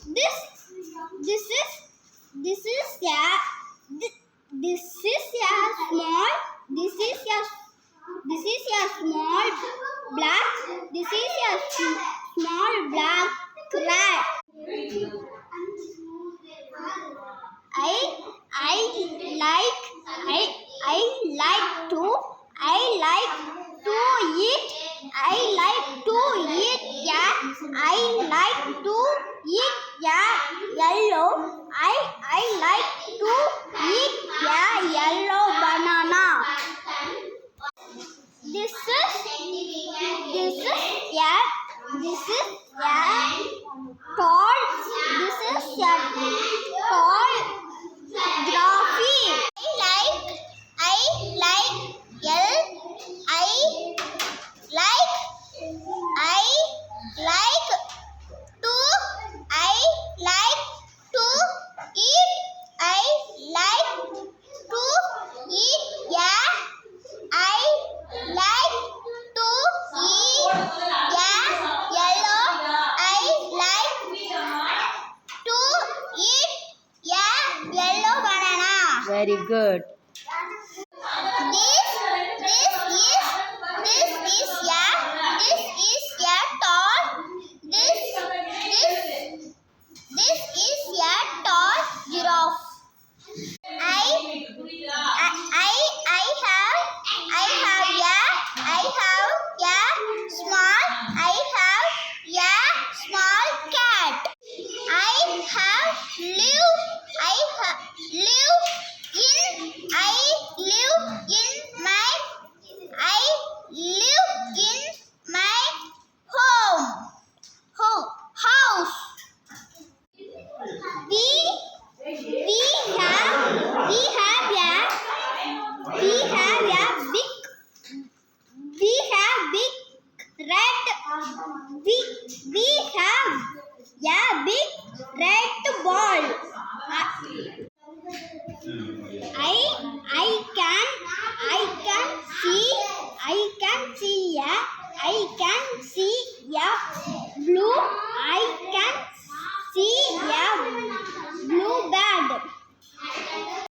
This this is this is a this is a small this is a small black this is a small black rat. I like I like to eat yeah I like to eat yellow I like to eat yellow banana. This is a tall giraffe. I like I like to eat yeah I like to eat yellow I like to eat yellow banana. Very good.